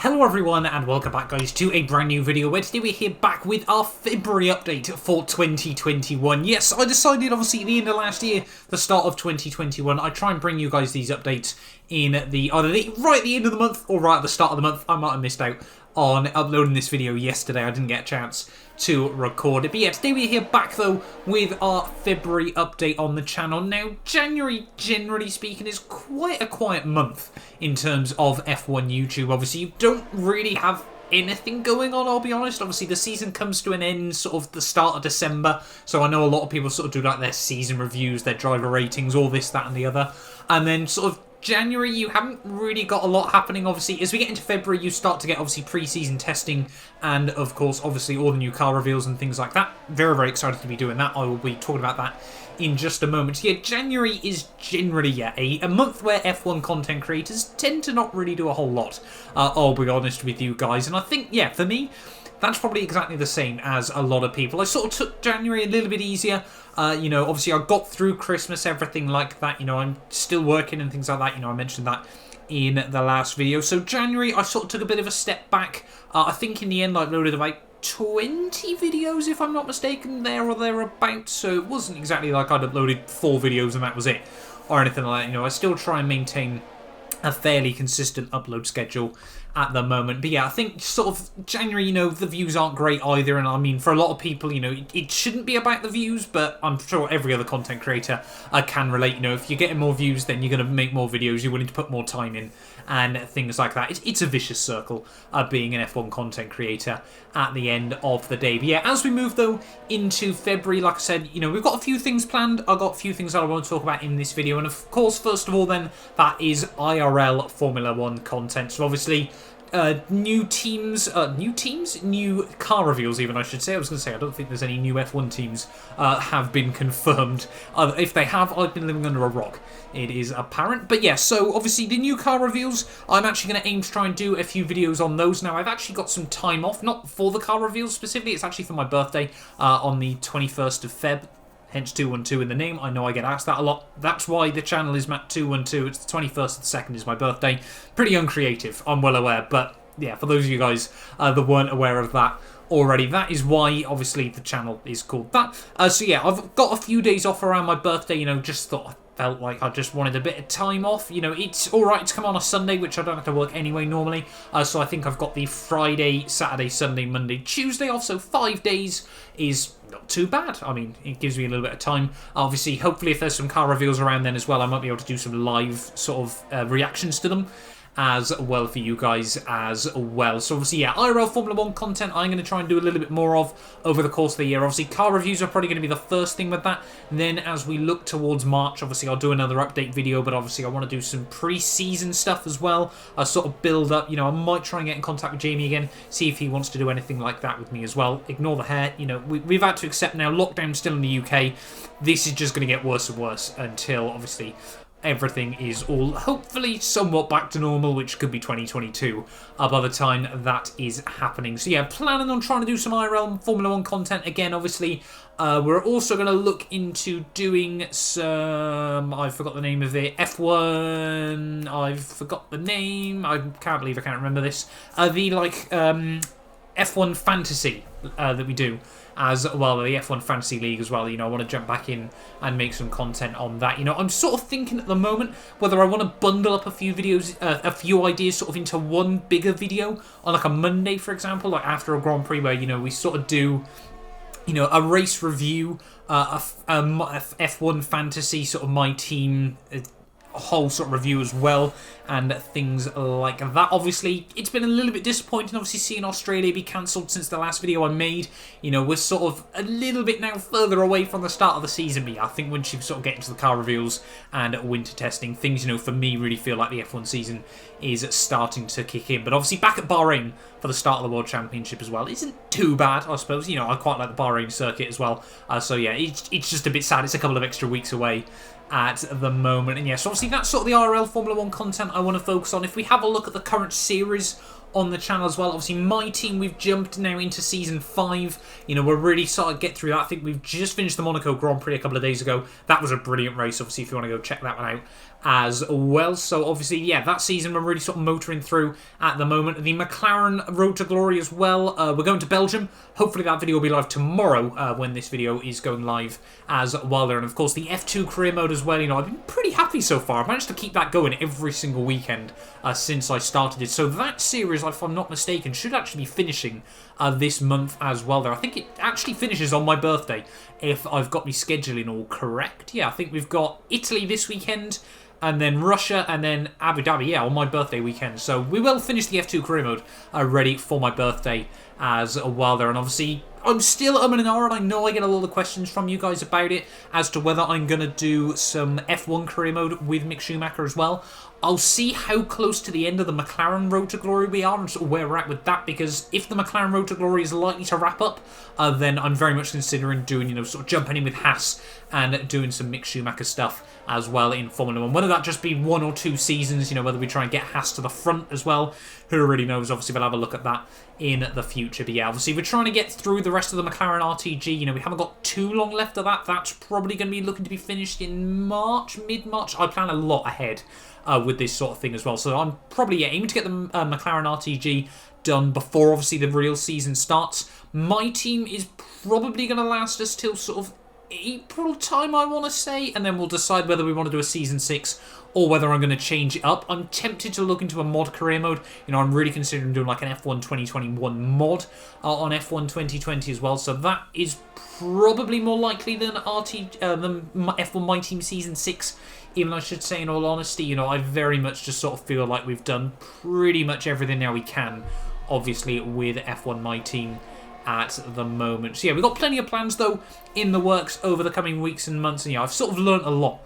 Hello everyone and welcome back guys to a brand new video where today we're here back with our February update for 2021. Yes, I decided obviously at the end of last year, the start of 2021, I try and bring you guys these updates in right at the end of the month or right at the start of the month. I might have missed out on uploading this video yesterday. I didn't get a chance to record it. But yeah, today we're here back though with our February update on the channel. Now, January, generally speaking, is quite a quiet month in terms of F1 YouTube. Obviously, you don't really have anything going on, I'll be honest. Obviously, the season comes to an end sort of the start of December. So I know a lot of people sort of do like their season reviews, their driver ratings, all this, that and the other. And then sort of January, you haven't really got a lot happening. Obviously, as we get into February, you start to get obviously pre-season testing and, of course, obviously all the new car reveals and things like that. Very, very excited to be doing that. I will be talking about that in just a moment. So, yeah, January is generally a month where F1 content creators tend to not really do a whole lot. I'll be honest with you guys. And I think, yeah, for me, that's probably exactly the same as a lot of people. I sort of took January a little bit easier. You know, obviously I got through Christmas, everything like that. You know, I'm still working and things like that. You know, I mentioned that in the last video. So January, I sort of took a bit of a step back. I think in the end I uploaded about 20 videos, if I'm not mistaken, there or thereabouts. So it wasn't exactly like I'd uploaded 4 videos and that was it, or anything like that. You know, I still try and maintain a fairly consistent upload schedule at the moment. But yeah, I think sort of January, you know, the views aren't great either. And I mean, for a lot of people, you know, it shouldn't be about the views, but I'm sure every other content creator can relate. You know, if you're getting more views, then you're going to make more videos, you're willing to put more time in and things like that. It's a vicious circle of being an F1 content creator at the end of the day. But yeah, as we move though into February, like I said, you know, we've got a few things planned. I've got a few things that I want to talk about in this video. And of course, first of all then, that is IRL Formula 1 content. So obviously, new car reveals even, I should say. I was going to say, I don't think there's any new F1 teams have been confirmed. If they have, I've been living under a rock. It is apparent. But yeah, so obviously the new car reveals, I'm actually going to aim to try and do a few videos on those. Now, I've actually got some time off, not for the car reveals specifically, it's actually for my birthday on the 21st of Feb. Hence 212 in the name. I know I get asked that a lot. That's why the channel is Matt212. It's the 21st of the 2nd is my birthday. Pretty uncreative, I'm well aware. But yeah, for those of you guys that weren't aware of that already, that is why obviously the channel is called that. So yeah, I've got a few days off around my birthday. You know, just felt like I just wanted a bit of time off. You know, it's alright to come on a Sunday, which I don't have to work anyway normally. So I think I've got the Friday, Saturday, Sunday, Monday, Tuesday off. So 5 days is not too bad. I mean, it gives me a little bit of time. Obviously, hopefully if there's some car reveals around then as well, I might be able to do some live sort of reactions to them as well for you guys as well. So obviously, yeah, IRL Formula 1 content I'm going to try and do a little bit more of over the course of the year. Obviously, car reviews are probably going to be the first thing with that. And then as we look towards March, obviously I'll do another update video, but obviously I want to do some pre-season stuff as well. I sort of build up, you know, I might try and get in contact with Jamie again, see if he wants to do anything like that with me as well. Ignore the hair, you know, we've had to accept now, lockdown's still in the UK. This is just going to get worse and worse until obviously everything is all hopefully somewhat back to normal, which could be 2022 by the time that is happening. So yeah, planning on trying to do some IRL Formula 1 content again. Obviously, we're also going to look into doing some, I forgot the name of it, F1, I've forgot the name, I can't believe I can't remember this, the like F1 fantasy that we do as well, the F1 Fantasy League as well. You know, I want to jump back in and make some content on that. You know, I'm sort of thinking at the moment whether I want to bundle up a few videos, a few ideas sort of into one bigger video on like a Monday, for example, like after a Grand Prix where, you know, we sort of do, you know, a race review, a F1 Fantasy, sort of my team, whole sort of review as well, and things like that. Obviously, it's been a little bit disappointing, obviously, seeing Australia be cancelled since the last video I made. You know, we're sort of a little bit now further away from the start of the season, but yeah, I think once you sort of get into the car reveals and winter testing, things, you know, for me, really feel like the F1 season is starting to kick in. But obviously, back at Bahrain for the start of the World Championship as well isn't too bad, I suppose. You know, I quite like the Bahrain circuit as well. So yeah, it's just a bit sad. It's a couple of extra weeks away at the moment. And yes, obviously that's sort of the RL Formula 1 content I want to focus on. If we have a look at the current series on the channel as well, obviously my team, we've jumped now into season 5. You know, we're really starting to get through that. I think we've just finished the Monaco Grand Prix a couple of days ago. That was a brilliant race, obviously, if you want to go check that one out as well. So obviously, yeah, that season we're really sort of motoring through at the moment. The McLaren Road to Glory as well. We're going to Belgium. Hopefully that video will be live tomorrow when this video is going live as well there. And of course the F2 career mode as well. You know, I've been pretty happy so far. I've managed to keep that going every single weekend since I started it. So that series, if I'm not mistaken, should actually be finishing this month as well there. I think it actually finishes on my birthday, if I've got my scheduling all correct. Yeah, I think we've got Italy this weekend, and then Russia, and then Abu Dhabi, yeah, on my birthday weekend. So we will finish the F2 career mode ready for my birthday as well there. And obviously, I'm still and ahhing. I know I get a lot of questions from you guys about it, as to whether I'm going to do some F1 career mode with Mick Schumacher as well. I'll see how close to the end of the McLaren Road to Glory we are and sort of where we're at with that, because if the McLaren Road to Glory is likely to wrap up, then I'm very much considering doing, you know, sort of jumping in with Haas and doing some Mick Schumacher stuff as well in Formula 1. Whether that just be 1 or 2 seasons, you know, whether we try and get Haas to the front as well, who really knows. Obviously, we'll have a look at that in the future. But yeah, obviously, we're trying to get through the rest of the McLaren RTG. You know, we haven't got too long left of that. That's probably going to be looking to be finished in March, mid-March. I plan a lot ahead with this sort of thing as well. So I'm probably aiming to get the McLaren RTG done before, obviously, the real season starts. My team is probably going to last us till sort of April time, I want to say, and then we'll decide whether we want to do a Season 6 or whether I'm going to change it up. I'm tempted to look into a mod career mode. You know, I'm really considering doing like an F1 2021 mod on F1 2020 as well, so that is probably more likely than F1 My Team Season 6, even though I should say, in all honesty, you know, I very much just sort of feel like we've done pretty much everything now we can, obviously, with F1 My Team at the moment. So yeah, we've got plenty of plans though in the works over the coming weeks and months, and yeah, I've sort of learnt a lot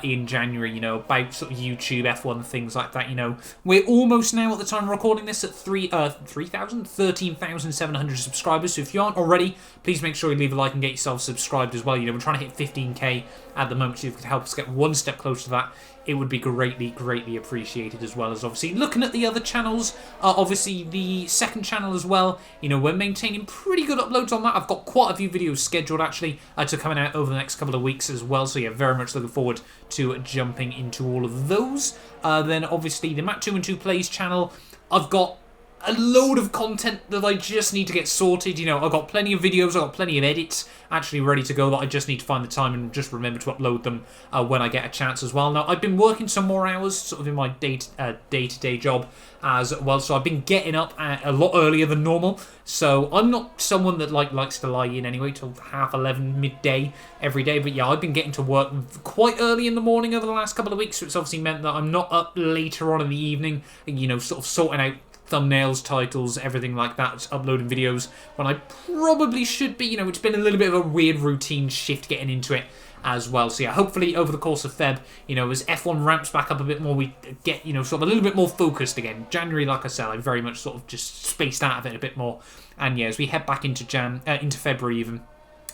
in January, you know, about sort of YouTube, F1, things like that. You know, we're almost now at the time of recording this at 13,700 subscribers. So if you aren't already, please make sure you leave a like and get yourself subscribed as well. You know, we're trying to hit 15k at the moment, so if you could help us get one step closer to that, it would be greatly appreciated, as well as obviously looking at the other channels. Obviously the second channel as well, you know, we're maintaining pretty good uploads on that. I've got quite a few videos scheduled actually to coming out over the next couple of weeks as well, so yeah, very much looking forward to jumping into all of those. Then obviously the Matt212 Plays channel, I've got a load of content that I just need to get sorted. You know, I've got plenty of videos, I've got plenty of edits actually ready to go that I just need to find the time and just remember to upload them when I get a chance as well. Now, I've been working some more hours sort of in my day-to-day job as well, so I've been getting up a lot earlier than normal. So I'm not someone that likes to lie in anyway till 11:30 midday every day, but yeah, I've been getting to work quite early in the morning over the last couple of weeks, so it's obviously meant that I'm not up later on in the evening, you know, sort of sorting out thumbnails, titles, everything like that, uploading videos when I probably should be. You know, it's been a little bit of a weird routine shift getting into it as well. So yeah, hopefully over the course of Feb, you know, as F1 ramps back up a bit more, we get, you know, sort of a little bit more focused again. January, like I said, I very much sort of just spaced out of it a bit more. And yeah, as we head back into into February even,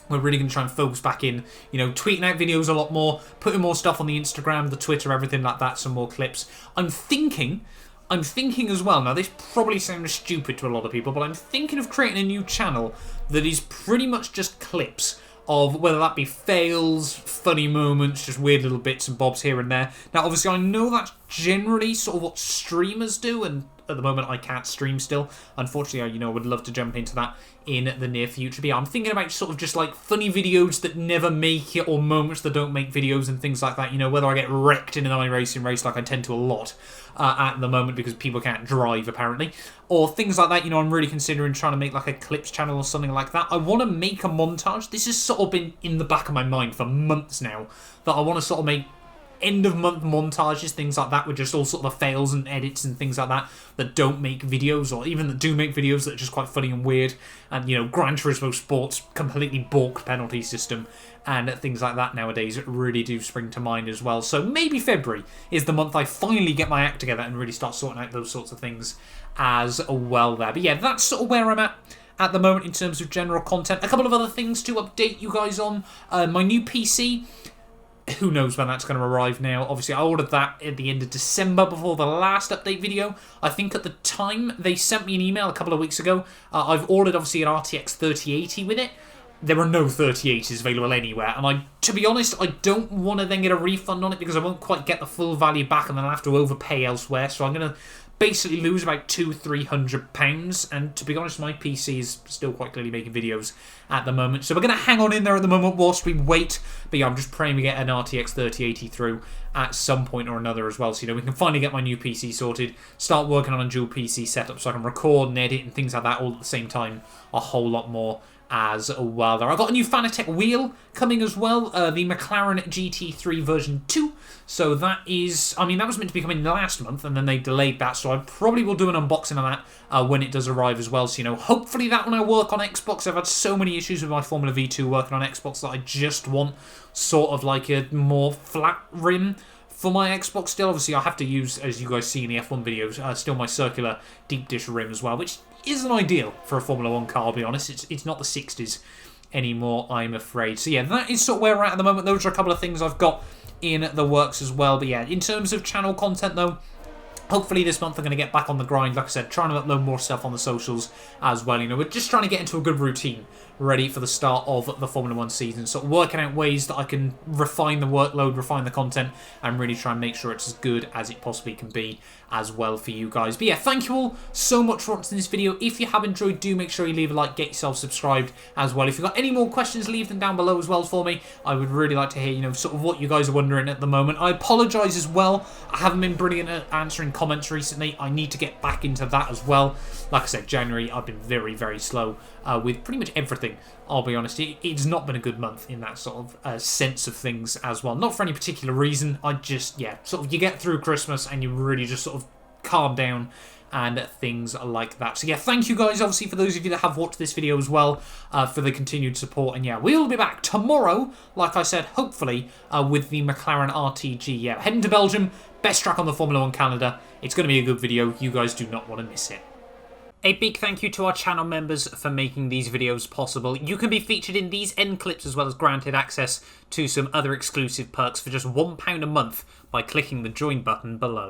we're really going to try and focus back in, you know, tweeting out videos a lot more, putting more stuff on the Instagram, the Twitter, everything like that, some more clips. I'm thinking as well, now this probably sounds stupid to a lot of people, but I'm thinking of creating a new channel that is pretty much just clips of whether that be fails, funny moments, just weird little bits and bobs here and there. Now, obviously, I know that's generally sort of what streamers do, and at the moment I can't stream still. Unfortunately, you know, I would love to jump into that in the near future. But yeah, I'm thinking about sort of just like funny videos that never make it, or moments that don't make videos and things like that. You know, whether I get wrecked in an iRacing race like I tend to a lot at the moment because people can't drive apparently, or things like that. You know, I'm really considering trying to make like a clips channel or something like that. I want to make a montage. This has sort of been in the back of my mind for months now, that I want to sort of make end of month montages, things like that, with just all sort of fails and edits and things like that don't make videos, or even that do make videos that are just quite funny and weird. And, you know, Gran Turismo Sport's completely balked penalty system and things like that nowadays really do spring to mind as well. So maybe February is the month I finally get my act together and really start sorting out those sorts of things as well there. But yeah, that's sort of where I'm at the moment in terms of general content. A couple of other things to update you guys on. My new PC, who knows when that's going to arrive now. Obviously, I ordered that at the end of December before the last update video. I think at the time they sent me an email a couple of weeks ago. I've ordered, obviously, an RTX 3080 with it. there are no 3080s available anywhere, and to be honest, I don't want to then get a refund on it because I won't quite get the full value back and then I'll have to overpay elsewhere, so I'm going to basically lose about £200-300, and to be honest, my PC is still quite clearly making videos at the moment, so we're going to hang on in there at the moment whilst we wait. But yeah, I'm just praying we get an RTX 3080 through at some point or another as well, so we can finally get my new PC sorted, start working on a dual PC setup so I can record and edit and things like that all at the same time a whole lot more as well. I've got a new Fanatec wheel coming as well, the Mclaren GT3 version 2. So that is, that was meant to be coming last month, and then they delayed that, so I probably will do an unboxing of that when it does arrive as well. So, hopefully that when I work on Xbox. I've had so many issues with my Formula V2 working on Xbox that I just want sort of like a more flat rim for my Xbox still. Obviously, I have to use, as you guys see in the F1 videos, still my circular deep dish rim as well, which isn't ideal for a Formula 1 car, I'll be honest. It's not the 60s anymore, I'm afraid. So yeah, that is sort of where we're at the moment. Those are a couple of things I've got in the works as well. But yeah, in terms of channel content though, hopefully this month I'm going to get back on the grind. Like I said, trying to upload more stuff on the socials as well. We're just trying to get into a good routine ready for the start of the Formula 1 season. So working out ways that I can refine the workload, refine the content, and really try and make sure it's as good as it possibly can be as well for you guys. But yeah, thank you all so much for watching this video. If you have enjoyed, do make sure you leave a like, get yourself subscribed as well. If you've got any more questions, leave them down below as well for me. I would really like to hear, sort of what you guys are wondering at the moment. I apologise as well. I haven't been brilliant at answering comments recently. I need to get back into that as well. Like I said, January, I've been very, very slow with pretty much everything. I'll be honest, it's not been a good month in that sort of sense of things as well. Not for any particular reason. I just, sort of you get through Christmas and you really just sort of calm down and things like that. So yeah, thank you guys, obviously, for those of you that have watched this video as well, for the continued support. And yeah, we'll be back tomorrow, like I said, hopefully, with the McLaren RTG. Yeah, heading to Belgium, best track on the Formula 1 calendar. It's going to be a good video. You guys do not want to miss it. A big thank you to our channel members for making these videos possible. You can be featured in these end clips as well as granted access to some other exclusive perks for just £1 a month by clicking the join button below.